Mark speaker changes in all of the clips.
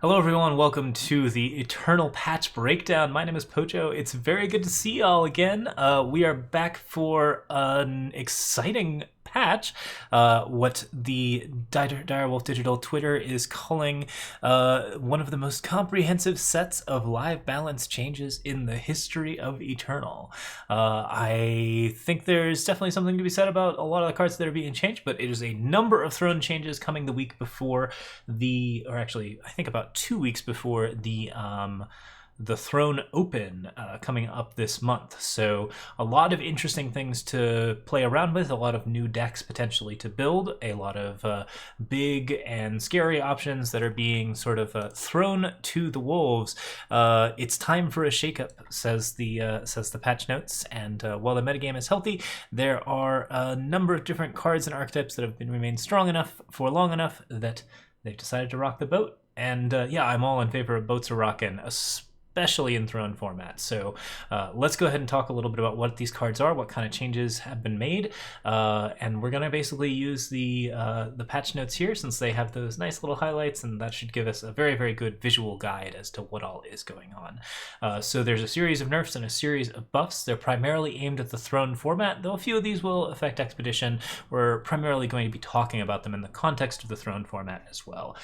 Speaker 1: Hello everyone, welcome to the Eternal Patch Breakdown. My name is Pocho. It's very good to see y'all again. We are back for an exciting patch, what the Direwolf Digital Twitter is calling one of the most comprehensive sets of live balance changes in the history of Eternal. I think there's definitely something to be said about a lot of the cards that are being changed, but it is a number of throne changes coming the week before or actually, I think about 2 weeks before the Throne Open coming up this month. So a lot of interesting things to play around with, a lot of new decks potentially to build, a lot of big and scary options that are being sort of thrown to the wolves. It's time for a shakeup, says the patch notes. And while the metagame is healthy, there are a number of different cards and archetypes that have remained strong enough for long enough that they've decided to rock the boat. And yeah, I'm all in favor of boats are rocking, especially in Throne format. So let's go ahead and talk a little bit about what these cards are, what kind of changes have been made, and we're going to basically use the patch notes here since they have those nice little highlights, and that should give us a very, very good visual guide as to what all is going on. So there's a series of nerfs and a series of buffs. They're primarily aimed at the Throne format, though a few of these will affect Expedition. We're primarily going to be talking about them in the context of the Throne format as well.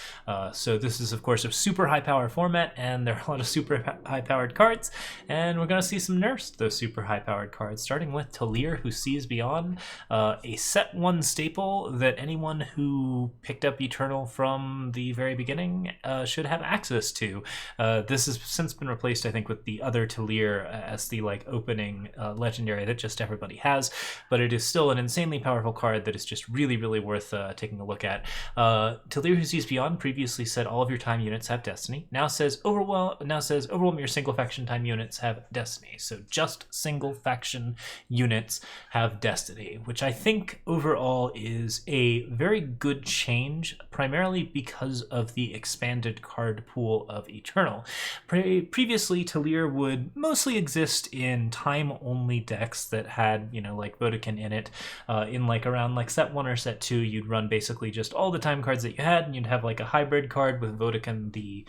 Speaker 1: So this is, of course, a super high power format, and there are a lot of super high-powered cards, and we're going to see some nerfs to those super high-powered cards, starting with Talir, who sees beyond, a set 1 staple that anyone who picked up Eternal from the very beginning should have access to. This has since been replaced, I think, with the other Talir as the opening legendary that just everybody has, but it is still an insanely powerful card that is just really, really worth taking a look at. Talir, who sees beyond, previously said all of your time units have destiny. Now says overwhelm your single faction time units have destiny. So just single faction units have destiny, which I think overall is a very good change, primarily because of the expanded card pool of Eternal. Previously, Talir would mostly exist in time-only decks that had, like Vodacon in it. In around set 1 or set 2, you'd run basically just all the time cards that you had, and you'd have a hybrid card with Vodacon, the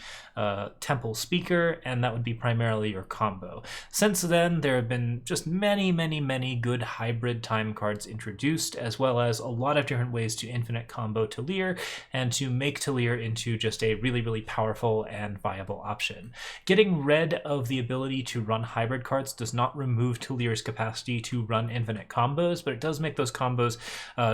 Speaker 1: Temple Speaker, and that would be primarily your combo. Since then, there have been just many, many, many good hybrid time cards introduced, as well as a lot of different ways to infinite combo Talir and to make Talir into just a really, really powerful and viable option. Getting rid of the ability to run hybrid cards does not remove Talir's capacity to run infinite combos, but it does make those combos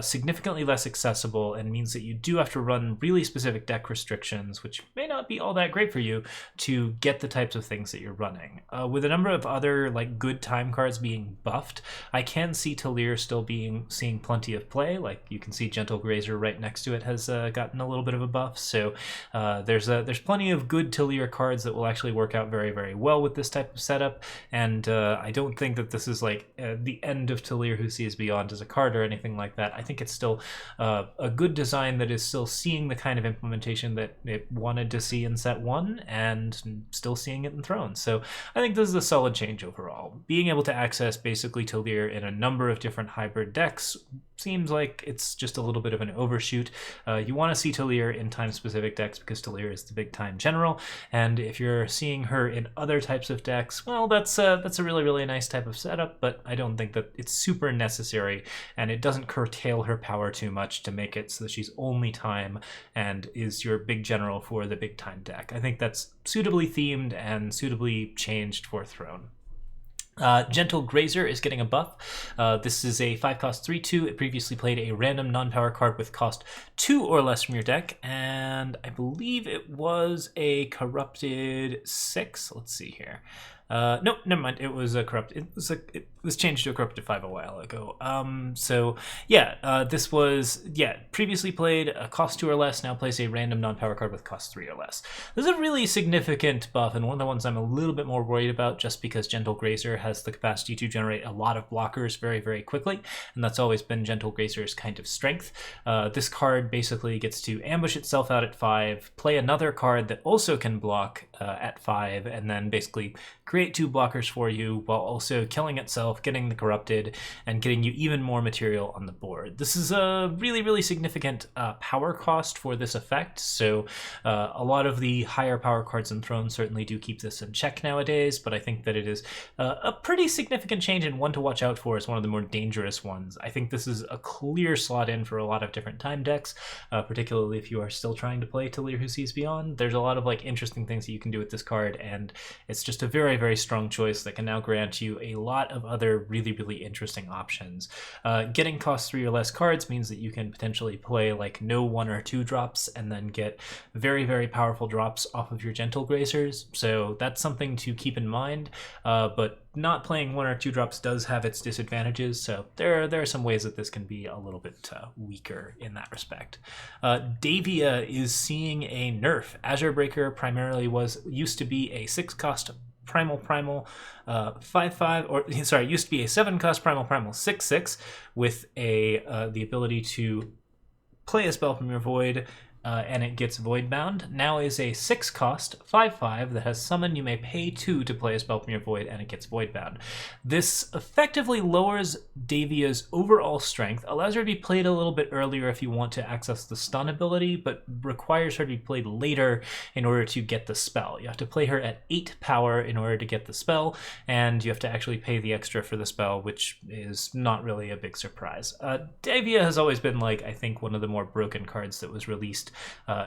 Speaker 1: significantly less accessible and means that you do have to run really specific deck restrictions, which may not be all that great for you to get the types of things that you're running. With a number of other good time cards being buffed, I can see Talir still seeing plenty of play. You can see Gentle Grazer right next to it has gotten a little bit of a buff. So there's plenty of good Talir cards that will actually work out very, very well with this type of setup. And I don't think that this is the end of Talir, who sees beyond as a card or anything like that. I think it's still a good design that is still seeing the kind of implementation that it wanted to see in set 1 and still seeing it in Thrones. So I think this is a solid change overall. Being able to access basically Talir in a number of different hybrid decks seems like it's just a little bit of an overshoot. You want to see Talir in time-specific decks because Talir is the big-time general, and if you're seeing her in other types of decks, well, that's a really, really nice type of setup, but I don't think that it's super necessary, and it doesn't curtail her power too much to make it so that she's only time and is your big general for the big-time deck. I think that's suitably themed and suitably changed for Throne. Gentle Grazer is getting a buff. This is a 5-cost 3/2. It previously played a random non-power card with cost 2 or less from your deck, and I believe it was a corrupted 6. Let's see here. Nope, never mind. It was a corrupted. It was changed to a corrupted 5 a while ago. So yeah, this was previously played a cost 2 or less. Now plays a random non-power card with cost 3 or less. This is a really significant buff, and one of the ones I'm a little bit more worried about, just because Gentle Grazer has the capacity to generate a lot of blockers very, very quickly, and that's always been Gentle Grazer's kind of strength. This card basically gets to ambush itself out at 5, play another card that also can block at 5, and then basically create 2 blockers for you while also killing itself, getting the corrupted, and getting you even more material on the board. This is a really, really significant power cost for this effect, so a lot of the higher power cards in Throne certainly do keep this in check nowadays, but I think that it is a pretty significant change and one to watch out for as one of the more dangerous ones. I think this is a clear slot in for a lot of different time decks, particularly if you are still trying to play Talir Who Sees Beyond. There's a lot of like interesting things that you can do with this card, and it's just a very, very strong choice that can now grant you a lot of other really, really interesting options. Getting cost 3 or less cards means that you can potentially play like no 1 or 2 drops and then get very, very powerful drops off of your Gentle Grazers, so that's something to keep in mind, but not playing 1 or 2 drops does have its disadvantages, so there are some ways that this can be a little bit weaker in that respect. Devia is seeing a nerf. Azure Breaker primarily used to be a 6-cost primal 5/5, or sorry, used to be a 7-cost primal 6/6 with the ability to play a spell from your void and it gets void bound. Now is a 6-cost 5/5 that has summon. You may pay 2 to play a spell from your void and it gets void bound. This effectively lowers Devia's overall strength, allows her to be played a little bit earlier if you want to access the stun ability, but requires her to be played later in order to get the spell. You have to play her at 8 power in order to get the spell, and you have to actually pay the extra for the spell, which is not really a big surprise. Devia has always been, like, I think one of the more broken cards that was released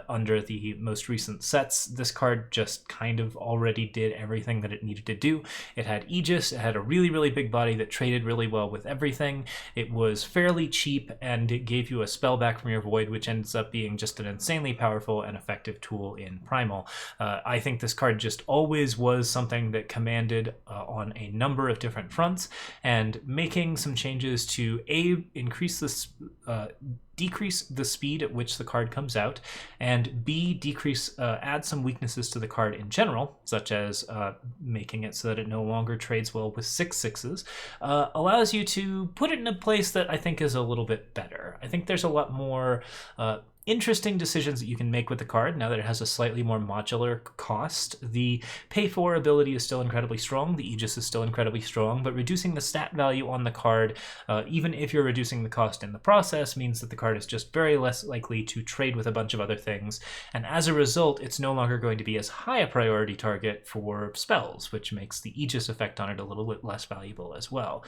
Speaker 1: under the most recent sets. This card just kind of already did everything that it needed to do. It had Aegis, it had a really, really big body that traded really well with everything. It was fairly cheap, and it gave you a spell back from your void, which ends up being just an insanely powerful and effective tool in Primal. I think this card just always was something that commanded on a number of different fronts, and making some changes to decrease the speed at which the card comes out, and B, add some weaknesses to the card in general, such as making it so that it no longer trades well with 6/6s, allows you to put it in a place that I think is a little bit better. I think there's a lot more interesting decisions that you can make with the card now that it has a slightly more modular cost. The pay for ability is still incredibly strong, the Aegis is still incredibly strong, but reducing the stat value on the card, even if you're reducing the cost in the process, means that the card is just very less likely to trade with a bunch of other things, and as a result it's no longer going to be as high a priority target for spells, which makes the Aegis effect on it a little bit less valuable as well.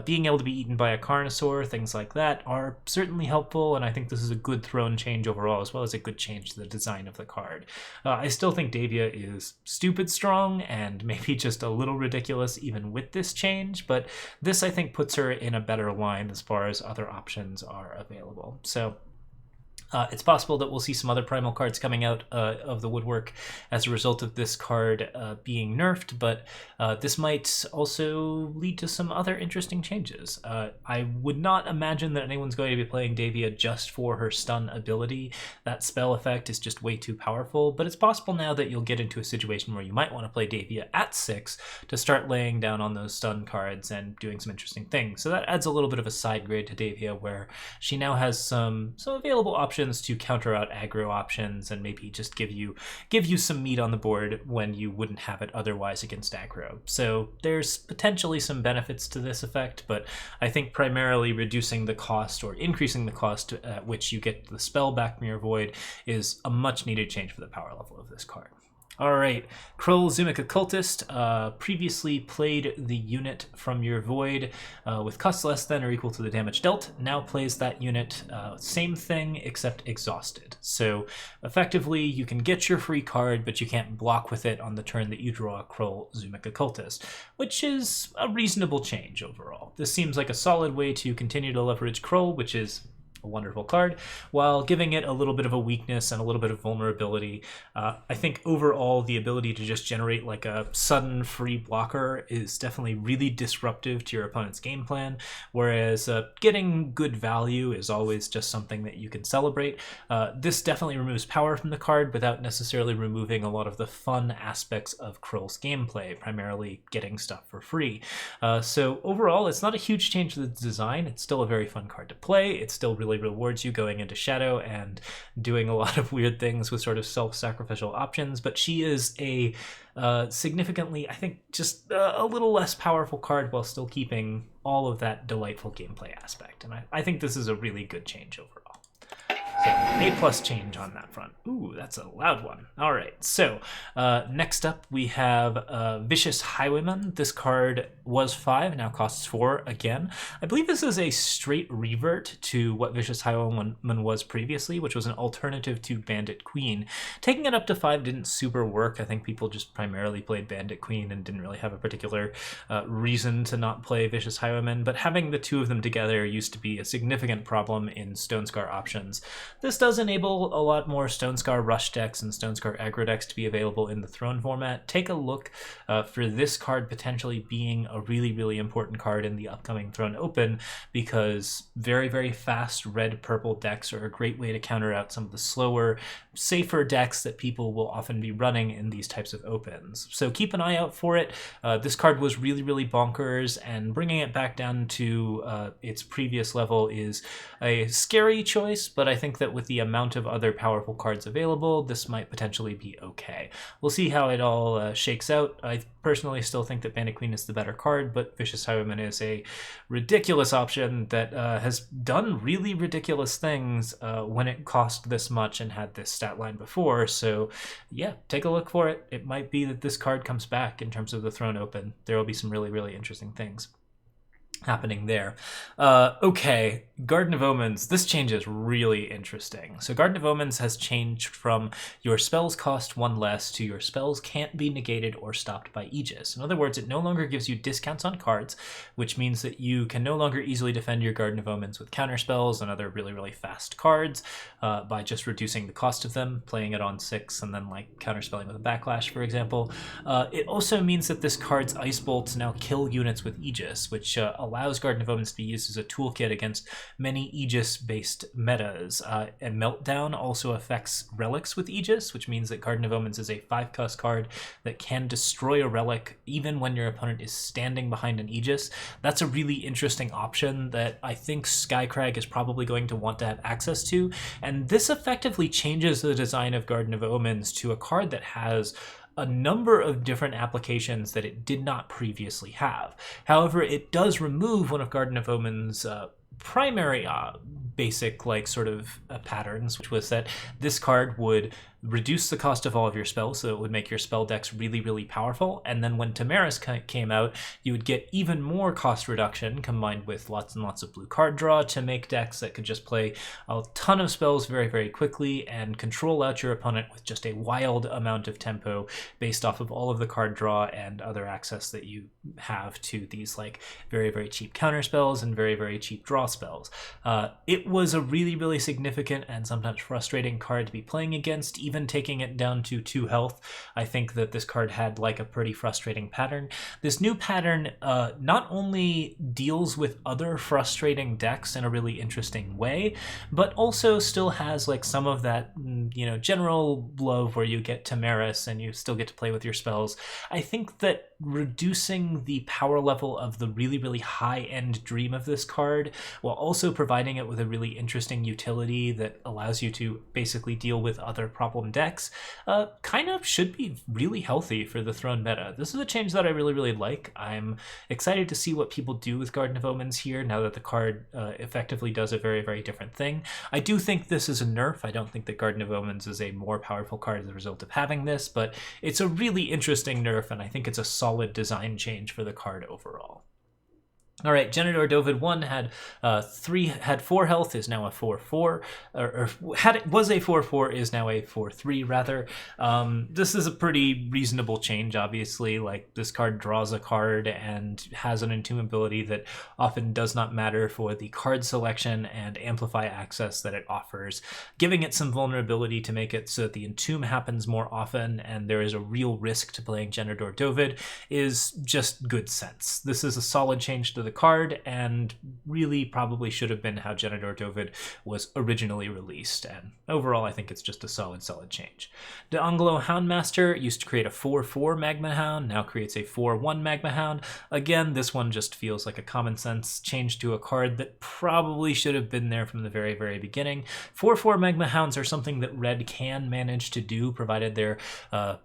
Speaker 1: Being able to be eaten by a Carnosaur, things like that, are certainly helpful, and I think this is a good Throne change overall, as well as a good change to the design of the card. I still think Devia is stupid strong and maybe just a little ridiculous even with this change, but this I think puts her in a better line as far as other options are available. So it's possible that we'll see some other Primal cards coming out of the woodwork as a result of this card being nerfed, but this might also lead to some other interesting changes. I would not imagine that anyone's going to be playing Devia just for her stun ability. That spell effect is just way too powerful, but it's possible now that you'll get into a situation where you might want to play Devia at 6 to start laying down on those stun cards and doing some interesting things. So that adds a little bit of a side grade to Devia, where she now has some available options to counter out aggro options and maybe just give you some meat on the board when you wouldn't have it otherwise against aggro. So there's potentially some benefits to this effect, but I think primarily reducing the cost or increasing the cost at which you get the spell back from your void is a much needed change for the power level of this card. All right, Kroll, Zumik Occultist, previously played the unit from your void with cost less than or equal to the damage dealt. Now plays that unit, same thing except exhausted. So effectively, you can get your free card, but you can't block with it on the turn that you draw Kroll, Zumik Occultist, which is a reasonable change overall. This seems like a solid way to continue to leverage Kroll, which is a wonderful card, while giving it a little bit of a weakness and a little bit of vulnerability. I think overall the ability to just generate like a sudden free blocker is definitely really disruptive to your opponent's game plan, whereas getting good value is always just something that you can celebrate. This definitely removes power from the card without necessarily removing a lot of the fun aspects of Kroll's gameplay, primarily getting stuff for free. So overall, it's not a huge change to the design. It's still a very fun card to play. It's still really really rewards you going into Shadow and doing a lot of weird things with sort of self-sacrificial options, but she is a significantly, I think, just a little less powerful card while still keeping all of that delightful gameplay aspect. And I think this is a really good change overall. So, A+ change on that front. Ooh, that's a loud one. All right, so next up we have Vicious Highwayman. This card was 5, now costs 4 again. I believe this is a straight revert to what Vicious Highwayman was previously, which was an alternative to Bandit Queen. Taking it up to 5 didn't super work. I think people just primarily played Bandit Queen and didn't really have a particular reason to not play Vicious Highwayman, but having the two of them together used to be a significant problem in Stonescar options. This does enable a lot more Stonescar Rush decks and Stonescar aggro decks to be available in the Throne format. Take a look for this card potentially being a really, really important card in the upcoming Throne Open, because very, very fast red-purple decks are a great way to counter out some of the slower, safer decks that people will often be running in these types of opens. So keep an eye out for it. This card was really, really bonkers, and bringing it back down to its previous level is a scary choice, but I think that with the amount of other powerful cards available, this might potentially be okay. We'll see how it all shakes out. I personally still think that Bandit Queen is the better card, but Vicious Highwayman is a ridiculous option that has done really ridiculous things when it cost this much and had this stat line before. So yeah, take a look for it. It might be that this card comes back in terms of the Throne Open. There will be some really, really interesting things happening there. Okay, Garden of Omens. This change is really interesting. So Garden of Omens has changed from your spells cost 1 less to your spells can't be negated or stopped by Aegis. In other words, it no longer gives you discounts on cards, which means that you can no longer easily defend your Garden of Omens with counterspells and other really, really fast cards by just reducing the cost of them, playing it on 6 and then like counterspelling with a backlash, for example. It also means that this card's Ice Bolts now kill units with Aegis, which allows Garden of Omens to be used as a toolkit against many Aegis-based metas. And Meltdown also affects relics with Aegis, which means that Garden of Omens is a 5-cost card that can destroy a relic even when your opponent is standing behind an Aegis. That's a really interesting option that I think Skycrag is probably going to want to have access to, and this effectively changes the design of Garden of Omens to a card that has a number of different applications that it did not previously have. However, it does remove one of Garden of Omens' primary basic patterns, which was that this card would reduce the cost of all of your spells, so it would make your spell decks really, really powerful. And then when Tamaris came out, you would get even more cost reduction combined with lots and lots of blue card draw to make decks that could just play a ton of spells very, very quickly and control out your opponent with just a wild amount of tempo based off of all of the card draw and other access that you have to these like very, very cheap counter spells and very, very cheap draw spells. It was a really, really significant and sometimes frustrating card to be playing against. Even taking it down to 2 health, I think that this card had like a pretty frustrating pattern. This new pattern not only deals with other frustrating decks in a really interesting way, but also still has like some of that, general love where you get Tamaris and you still get to play with your spells. I think that reducing the power level of the really, really high-end dream of this card while also providing it with a really interesting utility that allows you to basically deal with other problem decks kind of should be really healthy for the Throne meta. This is a change that I really, really like. I'm excited to see what people do with Garden of Omens here now that the card effectively does a very, very different thing. I do think this is a nerf. I don't think that Garden of Omens is a more powerful card as a result of having this, but it's a really interesting nerf, and I think it's a solid design change for the card overall. All right, Genador Dovid 1 had 4 health, is now a 4/4, was a 4/4, is now a 4/3 rather. This is a pretty reasonable change, obviously. Like, this card draws a card and has an entomb ability that often does not matter for the card selection and amplify access that it offers, giving it some vulnerability to make it so that the entomb happens more often and there is a real risk to playing Genador Dovid is just good sense. This is a solid change to the the card, and really probably should have been how Genador Dovid was originally released. And overall, I think it's just a solid change. The Anglo Houndmaster used to create a 4/4 Magma Hound, now creates a 4/1 Magma Hound. Again, this one just feels like a common sense change to a card that probably should have been there from the very beginning. 4/4 Magma Hounds are something that Red can manage to do, provided they're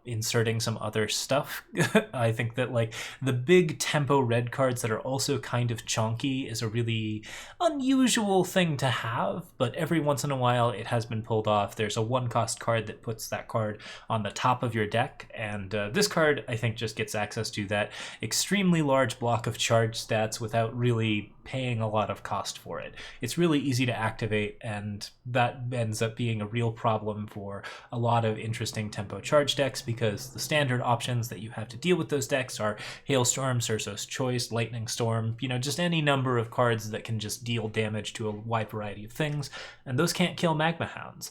Speaker 1: inserting some other stuff. I think that like the big tempo red cards that are also kind of chonky is a really unusual thing to have, but every once in a while it has been pulled off. There's a 1-cost card that puts that card on the top of your deck, and this card I think just gets access to that extremely large block of charge stats without really paying a lot of cost for it. It's really easy to activate, and that ends up being a real problem for a lot of interesting tempo charge decks, because the standard options that you have to deal with those decks are Hailstorm, Cerso's Choice, Lightning Storm, just any number of cards that can just deal damage to a wide variety of things, and those can't kill Magma Hounds.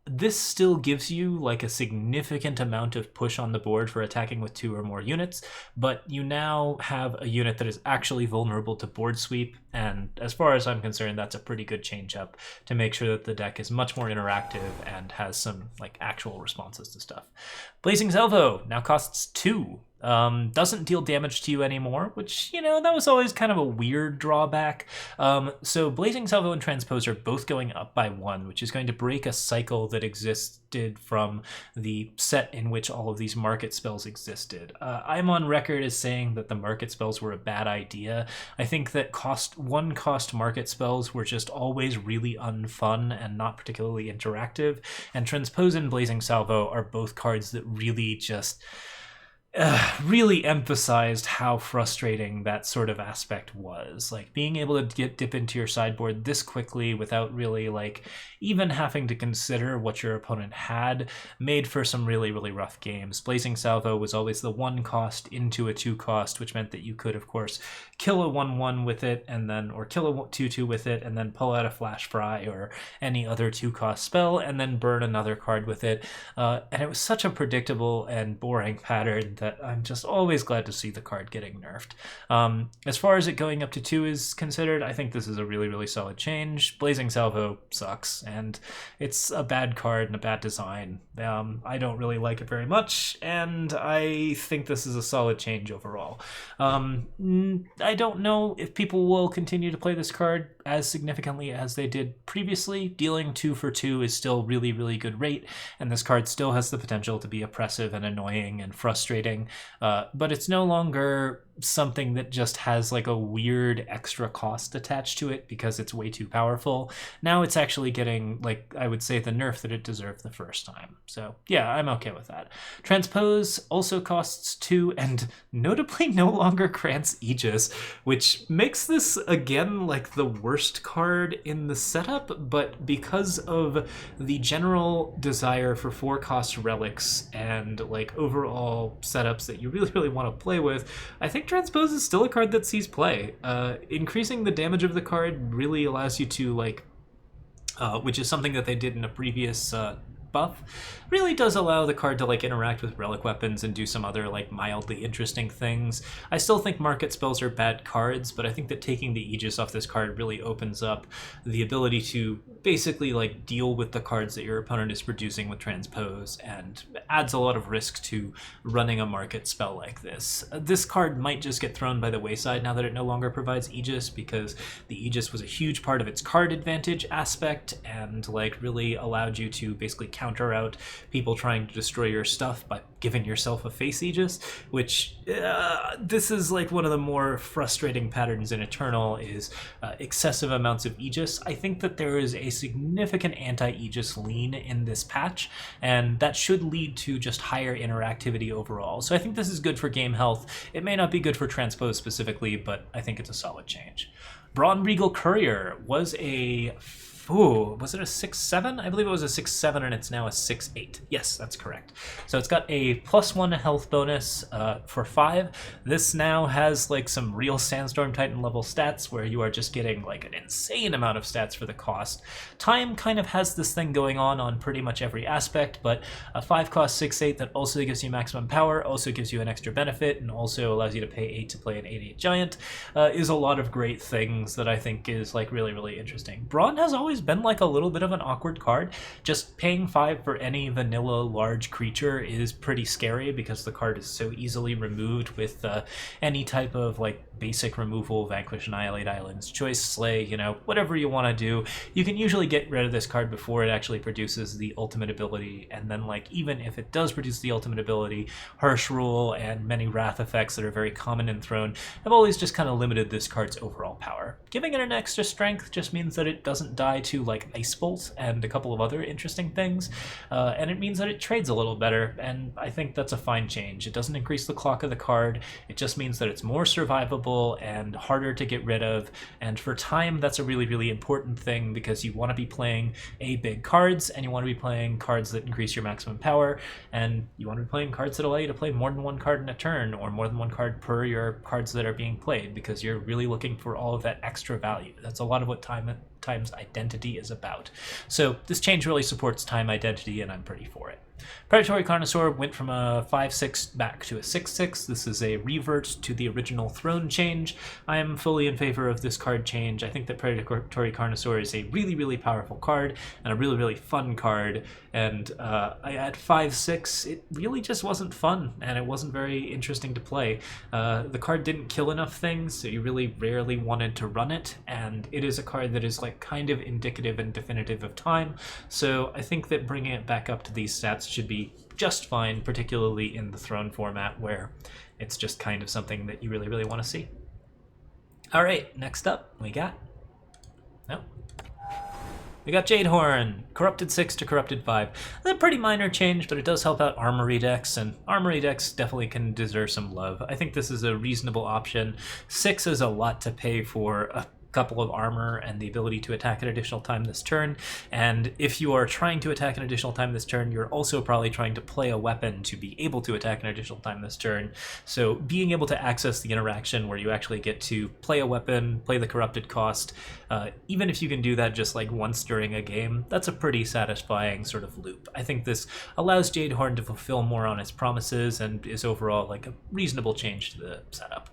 Speaker 1: This still gives you like a significant amount of push on the board for attacking with 2 or more units, but you now have a unit that is actually vulnerable to board sweep, and as far as I'm concerned, that's a pretty good change up to make sure that the deck is much more interactive and has some like actual responses to stuff. Blazing Salvo now costs 2. Doesn't deal damage to you anymore, which, that was always kind of a weird drawback. So Blazing Salvo and Transpose are both going up by 1, which is going to break a cycle that existed from the set in which all of these market spells existed. I'm on record as saying that the market spells were a bad idea. I think that 1-cost market spells were just always really unfun and not particularly interactive, and Transpose and Blazing Salvo are both cards that really just really emphasized how frustrating that sort of aspect was. Like being able to dip into your sideboard this quickly without really like even having to consider what your opponent had made for some really rough games. Blazing Salvo was always the 1-cost into a 2-cost, which meant that you could of course kill a 1/1 with it, and then or kill a 2/2 with it, and then pull out a Flash Fry or any other 2-cost spell, and then burn another card with it. And it was such a predictable and boring pattern that I'm just always glad to see the card getting nerfed. As far as it going up to 2 is considered, I think this is a really solid change. Blazing Salvo sucks, and it's a bad card and a bad design. I don't really like it very much, and I think this is a solid change overall. I don't know if people will continue to play this card as significantly as they did previously. Dealing 2 for 2 is still really good rate, and this card still has the potential to be oppressive and annoying and frustrating, but it's no longer something that just has like a weird extra cost attached to it because it's way too powerful. Now it's actually getting, like, I would say, the nerf that it deserved the first time. So yeah, I'm okay with that. Transpose also costs 2 and notably no longer grants Aegis, which makes this again like the worst card in the setup, but because of the general desire for 4-cost relics and like overall setups that you really want to play with, I think Transpose is still a card that sees play. Increasing the damage of the card really allows you to like, which is something that they did in a previous buff, really does allow the card to like interact with relic weapons and do some other like mildly interesting things. I still think market spells are bad cards, but I think that taking the Aegis off this card really opens up the ability to basically like deal with the cards that your opponent is producing with Transpose, and adds a lot of risk to running a market spell like this. This card might just get thrown by the wayside now that it no longer provides Aegis, because the Aegis was a huge part of its card advantage aspect and like really allowed you to basically counter out people trying to destroy your stuff by giving yourself a face Aegis, which this is like one of the more frustrating patterns in Eternal, is excessive amounts of Aegis. I think that there is a significant anti-Aegis lean in this patch, and that should lead to just higher interactivity overall. So I think this is good for game health. It may not be good for Transpose specifically, but I think it's a solid change. Braun Regal Courier was a ooh, was it a 6/7? I believe it was a 6/7 and it's now a 6/8. Yes, that's correct. So it's got a +1 health bonus for 5. This now has like some real Sandstorm Titan level stats where you are just getting like an insane amount of stats for the cost. Time kind of has this thing going on pretty much every aspect, but a 5 cost 6/8 that also gives you maximum power, also gives you an extra benefit, and also allows you to pay 8 to play an 8/8 giant is a lot of great things that I think is like really, really interesting. Brawn has always been like a little bit of an awkward card. Just paying 5 for any vanilla large creature is pretty scary because the card is so easily removed with any type of like basic removal, Vanquish, Annihilate, Islands, Choice, Slay, you know, whatever you want to do. You can usually get rid of this card before it actually produces the ultimate ability, and then like even if it does produce the ultimate ability, Harsh Rule and many Wrath effects that are very common in Throne have always just kind of limited this card's overall power. Giving it an extra strength just means that it doesn't die to like Ice Bolt and a couple of other interesting things, and it means that it trades a little better, and I think that's a fine change. It doesn't increase the clock of the card, it just means that it's more survivable and harder to get rid of, and for time that's a really, really important thing because you want to be playing big cards, and you want to be playing cards that increase your maximum power, and you want to be playing cards that allow you to play more than one card in a turn, or more than one card per your cards that are being played, because you're really looking for all of that extra value. That's a lot of what Time's identity is about. So this change really supports Time identity, and I'm pretty for it. Predatory Carnosaur went from a 5/6 back to a 6/6. This is a revert to the original Throne change. I am fully in favor of this card change. I think that Predatory Carnosaur is a really, really powerful card and a really, really fun card. And at 5/6, it really just wasn't fun, and it wasn't very interesting to play. The card didn't kill enough things, so you really rarely wanted to run it, and it is a card that is like kind of indicative and definitive of Time. So I think that bringing it back up to these stats should be just fine, particularly in the Throne format where it's just kind of something that you really, really want to see. All right, next up we got Jadehorn, Corrupted 6 to Corrupted 5. That's a pretty minor change, but it does help out Armory decks, and Armory decks definitely can deserve some love. I think this is a reasonable option. 6 is a lot to pay for a couple of armor and the ability to attack an additional time this turn, and if you are trying to attack an additional time this turn, you're also probably trying to play a weapon to be able to attack an additional time this turn. So being able to access the interaction where you actually get to play a weapon, play the corrupted cost, even if you can do that just like once during a game, that's a pretty satisfying sort of loop. I think this allows Jadehorn to fulfill more on its promises and is overall like a reasonable change to the setup.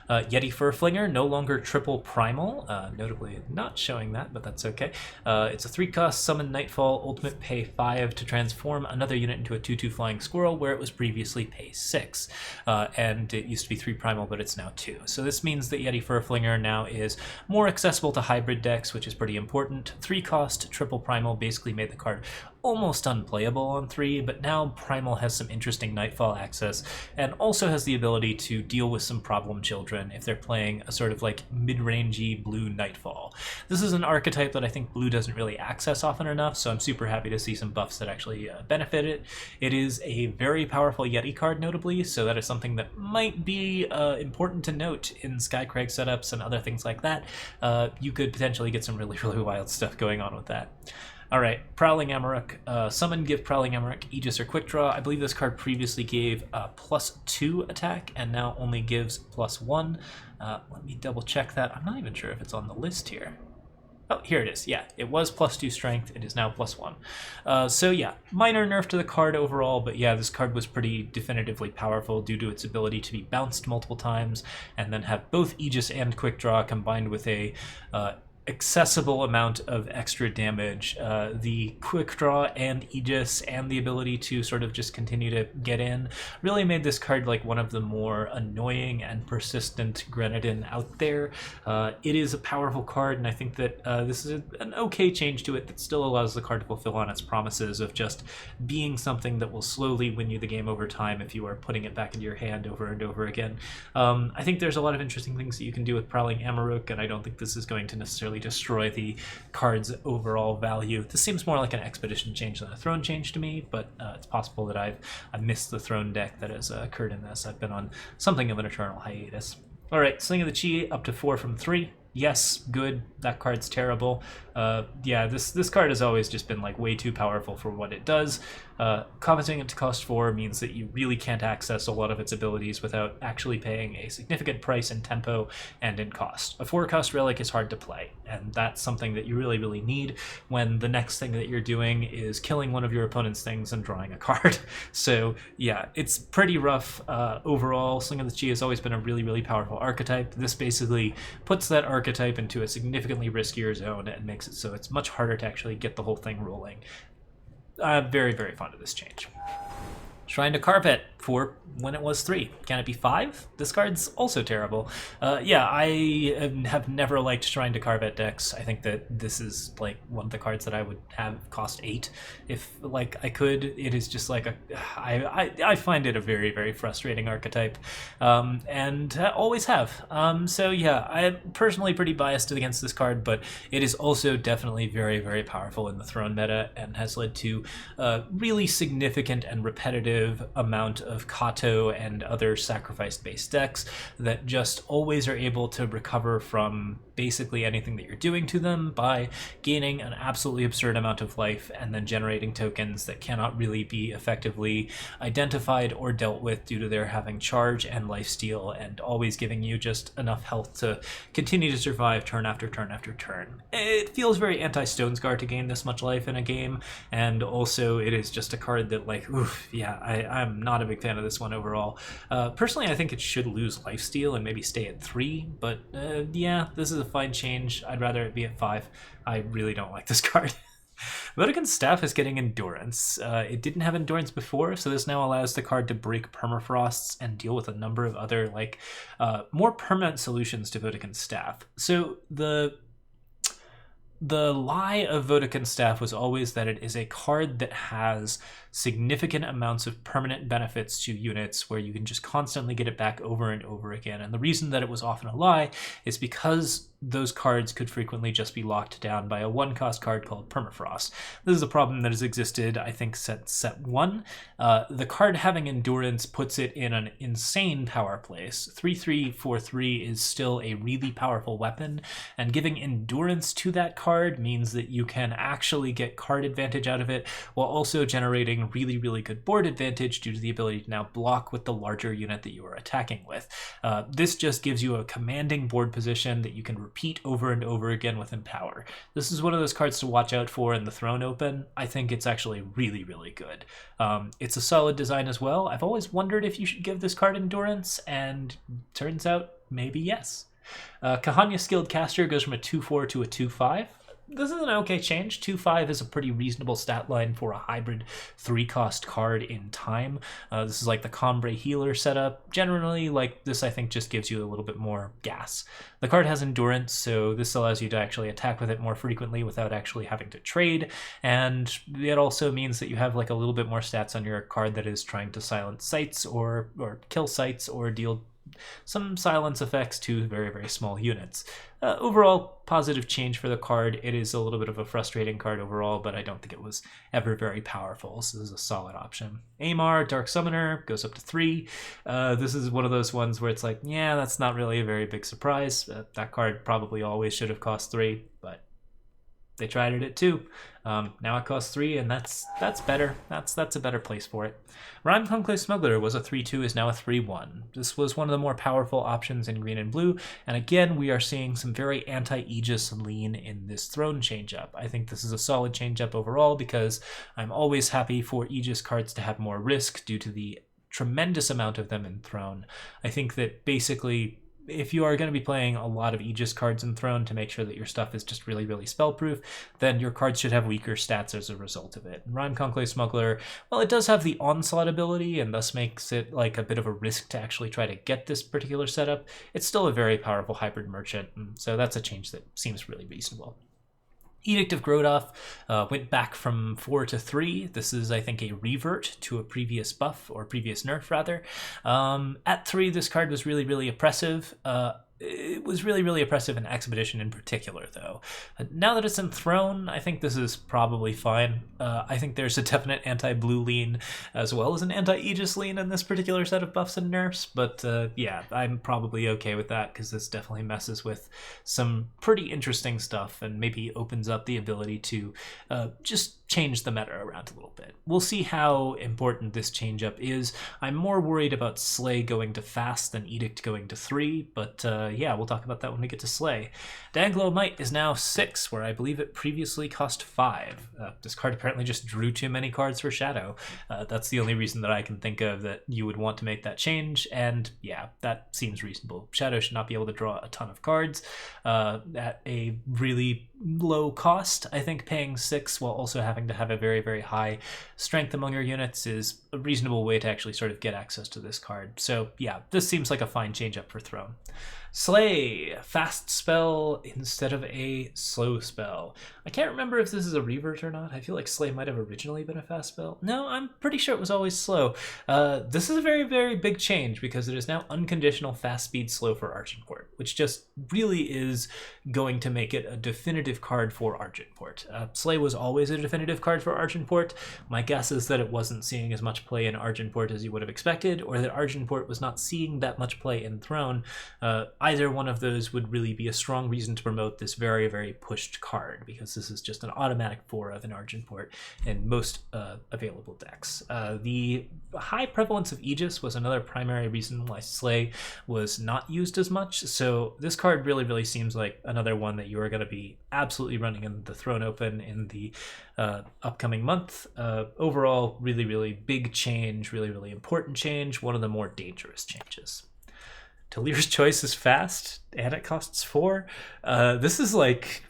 Speaker 1: Yeti Furflinger, no longer triple primal, notably not showing that, but that's okay. It's a 3-cost summon Nightfall, ultimate pay 5 to transform another unit into a 2/2 flying squirrel where it was previously pay 6. And it used to be 3 primal, but it's now 2. So this means that Yeti Furflinger now is more accessible to hybrid decks, which is pretty important. 3-cost triple primal basically made the card almost unplayable on 3, but now Primal has some interesting Nightfall access and also has the ability to deal with some problem children if they're playing a sort of like mid-rangey blue Nightfall. This is an archetype that I think blue doesn't really access often enough, so I'm super happy to see some buffs that actually benefit it. It is a very powerful Yeti card, notably, so that is something that might be important to note in Skycrag setups and other things like that. You could potentially get some really, really wild stuff going on with that. Alright, Prowling Amarok. Summon, give Prowling Amarok Aegis or Quick Draw. I believe this card previously gave +2 attack and now only gives +1. Let me double check that. I'm not even sure if it's on the list here. Oh, here it is. Yeah, it was +2 strength. It is now +1. So yeah, minor nerf to the card overall, but yeah, this card was pretty definitively powerful due to its ability to be bounced multiple times and then have both Aegis and Quick Draw combined with a accessible amount of extra damage. The Quick Draw and Aegis and the ability to sort of just continue to get in really made this card like one of the more annoying and persistent Grenadin out there. It is a powerful card, and I think that this is an okay change to it that still allows the card to fulfill on its promises of just being something that will slowly win you the game over time if you are putting it back into your hand over and over again. I think there's a lot of interesting things that you can do with Prowling Amarok, and I don't think this is going to necessarily destroy the card's overall value. This seems more like an Expedition change than a Throne change to me, but it's possible that I've missed the Throne deck that has occurred in this. I've been on something of an eternal hiatus. Alright, Sling of the Chi up to 4 from 3. yes, good. That card's terrible. Yeah, this card has always just been like way too powerful for what it does. Commenting it to cost 4 means that you really can't access a lot of its abilities without actually paying a significant price in tempo and in cost. A 4-cost Relic is hard to play, and that's something that you really need when the next thing that you're doing is killing one of your opponent's things and drawing a card. So yeah, it's pretty rough. Overall, Sling of the Chi has always been a really powerful archetype. This basically puts that archetype into a significantly riskier zone and makes it so it's much harder to actually get the whole thing rolling. I'm very fond of this change. Shrine to Carpet for when it was 3. Can it be 5? This card's also terrible. Yeah, I have never liked Shrine to Carpet decks. I think that this is like one of the cards that I would have cost 8 if like I could. It is just like I find it a very frustrating archetype, and always have. So yeah, I'm personally pretty biased against this card, but it is also definitely very powerful in the Throne meta and has led to a really significant and repetitive amount of Kato and other sacrifice-based decks that just always are able to recover from basically anything that you're doing to them by gaining an absolutely absurd amount of life and then generating tokens that cannot really be effectively identified or dealt with due to their having charge and lifesteal and always giving you just enough health to continue to survive turn after turn after turn. It feels very anti-Stonesguard to gain this much life in a game, and also it is just a card that like, oof, yeah, I'm not a big fan of this one overall. Personally, I think it should lose lifesteal and maybe stay at 3, but yeah, this is a fine change. I'd rather it be at 5. I really don't like this card. Vodacon Staff is getting Endurance. It didn't have Endurance before, so this now allows the card to break permafrosts and deal with a number of other like more permanent solutions to Vodacon Staff. So the lie of Vodacon Staff was always that it is a card that has significant amounts of permanent benefits to units where you can just constantly get it back over and over again. And the reason that it was often a lie is because those cards could frequently just be locked down by a 1-cost card called Permafrost. This is a problem that has existed, I think, since set 1. The card having Endurance puts it in an insane power place. 3/3/4/3 is still a really powerful weapon, and giving Endurance to that card means that you can actually get card advantage out of it while also generating really good board advantage due to the ability to now block with the larger unit that you are attacking with. This just gives you a commanding board position that you can repeat over and over again with Empower. This is one of those cards to watch out for in the Throne Open. I think it's actually really good. It's a solid design as well. I've always wondered if you should give this card Endurance, and turns out maybe yes. Kahanya Skilled Caster goes from a 2/4 to a 2/5. This is an okay change. 2/5 is a pretty reasonable stat line for a hybrid 3-cost card in time. This is like the Combre Healer setup. Generally, like this, I think just gives you a little bit more gas. The card has Endurance, so this allows you to actually attack with it more frequently without actually having to trade, and it also means that you have like a little bit more stats on your card that is trying to silence sites or kill sites or deal some silence effects to very small units. Overall, positive change for the card. It is a little bit of a frustrating card overall, but I don't think it was ever very powerful, so this is a solid option. Amar, Dark Summoner, goes up to 3. This is one of those ones where it's like, yeah, that's not really a very big surprise. That card probably always should have cost 3, but they tried it at 2. Now it costs 3, and that's better. That's a better place for it. Rhyme Conclave Smuggler was a 3/2, is now a 3/1. This was one of the more powerful options in green and blue, and again, we are seeing some very anti-Aegis lean in this Throne change-up. I think this is a solid change-up overall because I'm always happy for Aegis cards to have more risk due to the tremendous amount of them in Throne. I think that basically, if you are going to be playing a lot of Aegis cards in Throne to make sure that your stuff is just really spellproof, then your cards should have weaker stats as a result of it. Rhyme Conclave Smuggler, well, it does have the Onslaught ability, and thus makes it like a bit of a risk to actually try to get this particular setup. It's still a very powerful hybrid merchant, and so that's a change that seems really reasonable. Edict of Grodov went back from 4 to 3. This is, I think, a revert to a previous buff, or previous nerf, rather. At 3, this card was really oppressive. It was really, really oppressive in Expedition in particular, though. Now that it's in Throne, I think this is probably fine. I think there's a definite anti-blue lean as well as an anti-Aegis lean in this particular set of buffs and nerfs, but yeah, I'm probably okay with that because this definitely messes with some pretty interesting stuff and maybe opens up the ability to just change the meta around a little bit. We'll see how important this change up is. I'm more worried about Slay going to fast than Edict going to 3, but yeah, we'll talk about that when we get to Slay. Danglo Might is now 6, where I believe it previously cost 5. This card apparently just drew too many cards for Shadow. That's the only reason that I can think of that you would want to make that change, and yeah, that seems reasonable. Shadow should not be able to draw a ton of cards at a really low cost. I think paying 6 while also having to have a very, very high strength among your units is a reasonable way to actually sort of get access to this card. So yeah, this seems like a fine change up for Throne. Slay, fast spell instead of a slow spell. I can't remember if this is a revert or not. I feel like Slay might have originally been a fast spell. No, I'm pretty sure it was always slow. This is a very, very big change because it is now unconditional fast speed slow for Argenport, which just really is going to make it a definitive card for Argenport. Slay was always a definitive card for Argenport. My guess is that it wasn't seeing as much play in Argenport as you would have expected, or that Argenport was not seeing that much play in Throne. Either one of those would really be a strong reason to promote this very, very pushed card, because this is just an automatic 4 of an Argenport in most available decks. The high prevalence of Aegis was another primary reason why Slay was not used as much, so this card really, really seems like another one that you are going to be absolutely running in the Throne Open in the upcoming month. Overall, really, really big change, really, really important change, one of the more dangerous changes. Talir's Choice is fast, and it costs 4. This is like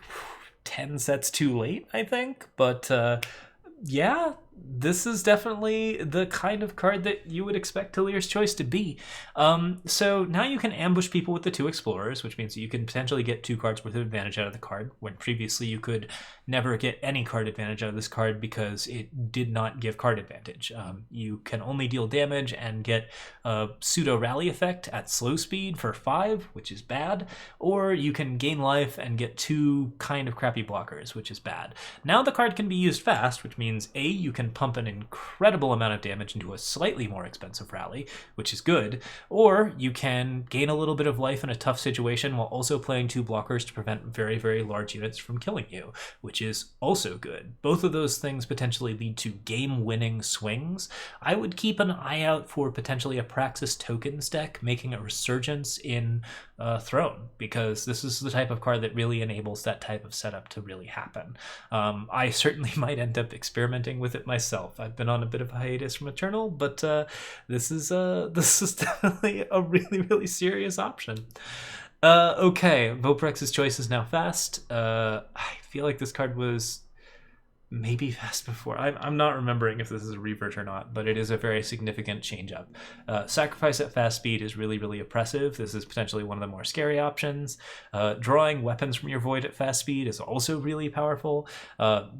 Speaker 1: 10 sets too late, I think, but yeah, this is definitely the kind of card that you would expect Talir's Choice to be. So now you can ambush people with the 2 Explorers, which means you can potentially get 2 cards worth of advantage out of the card, when previously you could never get any card advantage out of this card because it did not give card advantage. You can only deal damage and get a pseudo rally effect at slow speed for 5, which is bad, or you can gain life and get 2 kind of crappy blockers, which is bad. Now the card can be used fast, which means A, you can pump an incredible amount of damage into a slightly more expensive rally, which is good, or you can gain a little bit of life in a tough situation while also playing 2 blockers to prevent very, very large units from killing you, which is also good. Both of those things potentially lead to game-winning swings. I would keep an eye out for potentially a Praxis Tokens deck making a resurgence in Throne, because this is the type of card that really enables that type of setup to really happen. I certainly might end up experimenting with it myself. I've been on a bit of a hiatus from Eternal, but this is definitely a really, really serious option. Okay, Voprex's Choice is now fast. I feel like this card was maybe fast before. I'm not remembering if this is a revert or not, but it is a very significant change up. Sacrifice at fast speed is really, really oppressive. This is potentially one of the more scary options. Drawing weapons from your void at fast speed is also really powerful.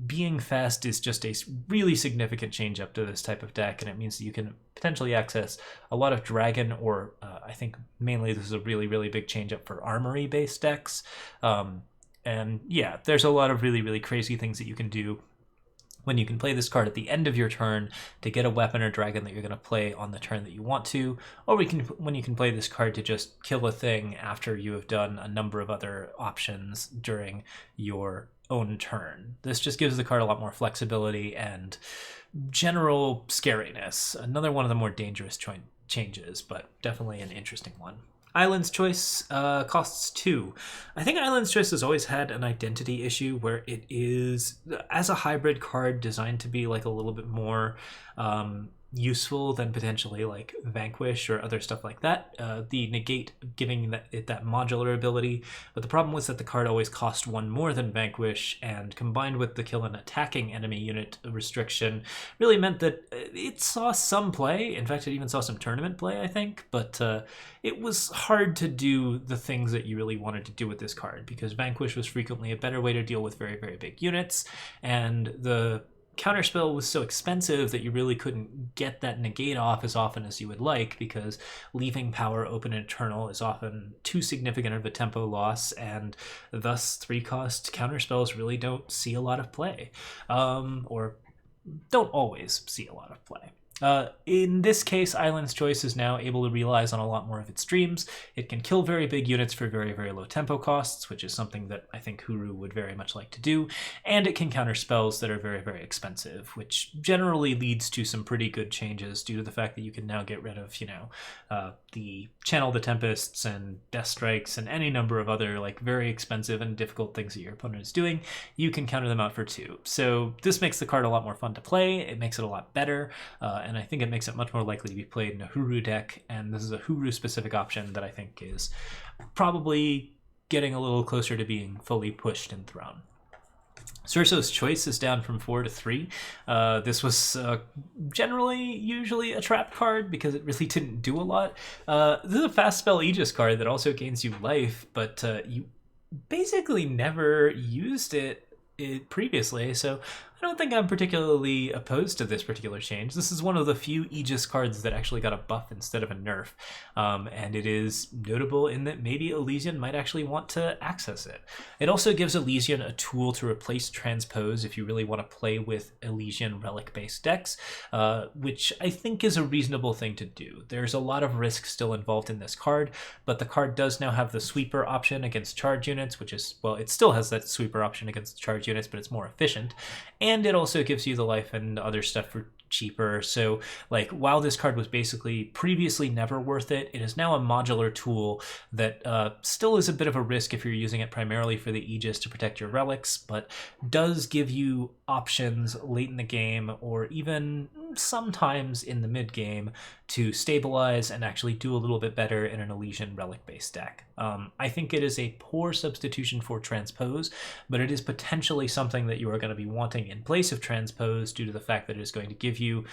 Speaker 1: Being fast is just a really significant change up to this type of deck, and it means that you can potentially access a lot of dragon, or I think mainly this is a really, really big change up for armory based decks. And yeah, there's a lot of really, really crazy things that you can do when you can play this card at the end of your turn to get a weapon or dragon that you're going to play on the turn that you want to, or when you can play this card to just kill a thing after you have done a number of other options during your own turn. This just gives the card a lot more flexibility and general scariness. Another one of the more dangerous changes, but definitely an interesting one. Island's Choice costs 2. I think Island's Choice has always had an identity issue where it is, as a hybrid card, designed to be like a little bit more useful than potentially like Vanquish or other stuff like that. The negate giving it that modular ability, but the problem was that the card always cost 1 more than Vanquish, and combined with the kill an attacking enemy unit restriction really meant that it saw some play. In fact, it even saw some tournament play, I think, but it was hard to do the things that you really wanted to do with this card, because Vanquish was frequently a better way to deal with very, very big units, and the Counterspell was so expensive that you really couldn't get that negate off as often as you would like, because leaving power open and eternal is often too significant of a tempo loss, and thus 3-cost counterspells really don't see a lot of play, or don't always see a lot of play. In this case, Island's Choice is now able to realize on a lot more of its dreams. It can kill very big units for very, very low tempo costs, which is something that I think Huru would very much like to do, and it can counter spells that are very, very expensive, which generally leads to some pretty good changes due to the fact that you can now get rid of, the Channel the Tempests and Death Strikes and any number of other like very expensive and difficult things that your opponent is doing. You can counter them out for 2. So this makes the card a lot more fun to play. It makes it a lot better, and I think it makes it much more likely to be played in a Huru deck, and this is a Huru-specific option that I think is probably getting a little closer to being fully pushed in Throne. Surso's Choice is down from 4 to 3. This was usually a trap card because it really didn't do a lot. This is a fast spell Aegis card that also gains you life, but you basically never used it previously, so I don't think I'm particularly opposed to this particular change. This is one of the few Aegis cards that actually got a buff instead of a nerf, and it is notable in that maybe Elysian might actually want to access it. It also gives Elysian a tool to replace Transpose if you really want to play with Elysian Relic-based decks, which I think is a reasonable thing to do. There's a lot of risk still involved in this card, but the card does now have the sweeper option against charge units, which is, well, it still has that sweeper option against charge units, but it's more efficient. And it also gives you the life and other stuff for cheaper. So like, while this card was basically previously never worth it, it is now a modular tool that still is a bit of a risk if you're using it primarily for the Aegis to protect your relics, but does give you options late in the game or even sometimes in the mid game to stabilize and actually do a little bit better in an Elysian relic based deck. I think it is a poor substitution for Transpose, but it is potentially something that you are going to be wanting in place of Transpose due to the fact that it is going to give you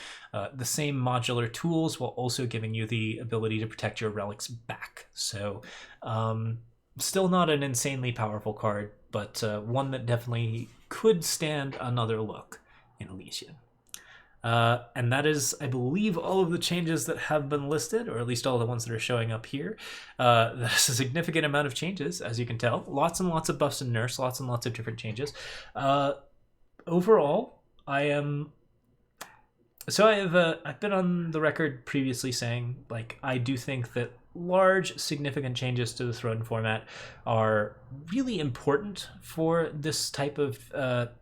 Speaker 1: the same modular tools while also giving you the ability to protect your relics back. So still not an insanely powerful card, but one that definitely could stand another look in Elysian. And that is, I believe, all of the changes that have been listed, or at least all the ones that are showing up here. That's a significant amount of changes, as you can tell. Lots and lots of buffs and nerfs, lots and lots of different changes. Overall, I've been on the record previously saying, like, I do think that large, significant changes to the Throne format are really important for this type of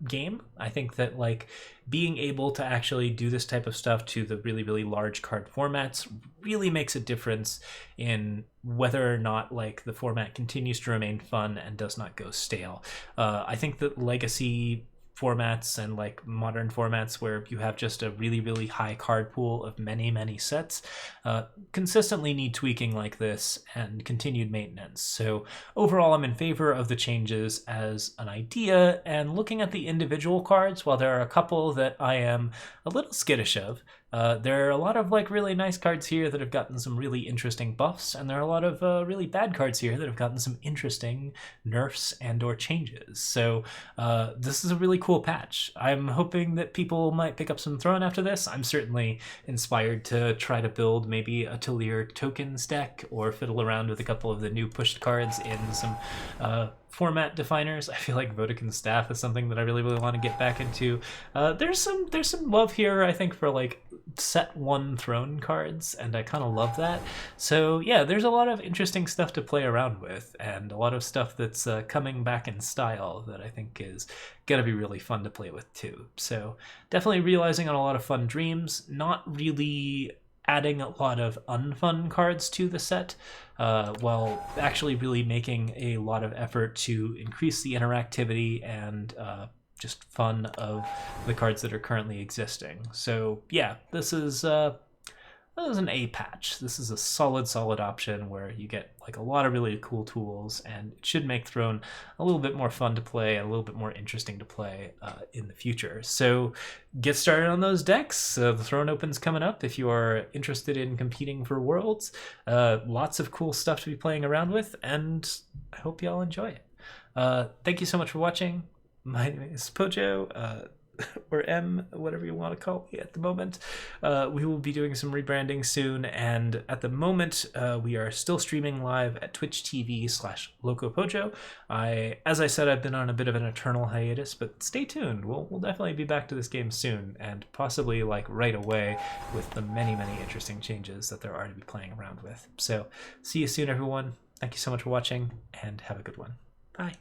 Speaker 1: game. I think that, like, being able to actually do this type of stuff to the really, really large card formats really makes a difference in whether or not, like, the format continues to remain fun and does not go stale. I think that Legacy formats and like modern formats where you have just a really, really high card pool of many, many sets consistently need tweaking like this and continued maintenance. So overall, I'm in favor of the changes as an idea, and looking at the individual cards, while there are a couple that I am a little skittish of, there are a lot of like really nice cards here that have gotten some really interesting buffs, and there are a lot of really bad cards here that have gotten some interesting nerfs and or changes. So this is a really cool patch. I'm hoping that people might pick up some Throne after this. I'm certainly inspired to try to build maybe a Talir tokens deck or fiddle around with a couple of the new pushed cards in some format definers. I feel like Vodacon Staff is something that I really, really want to get back into. There's some love here, I think, for like set 1 Throne cards, and I kind of love that. So yeah, there's a lot of interesting stuff to play around with, and a lot of stuff that's coming back in style that I think is gonna be really fun to play with too. So definitely realizing on a lot of fun dreams, not really adding a lot of unfun cards to the set, while actually really making a lot of effort to increase the interactivity and just fun of the cards that are currently existing. So yeah, this is an A patch. This is a solid option where you get like a lot of really cool tools, and it should make Throne a little bit more fun to play, a little bit more interesting to play in the future. So get started on those decks. The Throne Open's coming up if you are interested in competing for Worlds. Lots of cool stuff to be playing around with, and I hope you all enjoy it. Thank you so much for watching. My name is Pojo. or M, whatever you want to call me at the moment. We will be doing some rebranding soon, and at the moment, we are still streaming live at Twitch TV/LocoPojo. As I said, I've been on a bit of an eternal hiatus, but stay tuned. We'll definitely be back to this game soon, and possibly like right away with the many interesting changes that there are to be playing around with. So see you soon, everyone. Thank you so much for watching, and have a good one. Bye.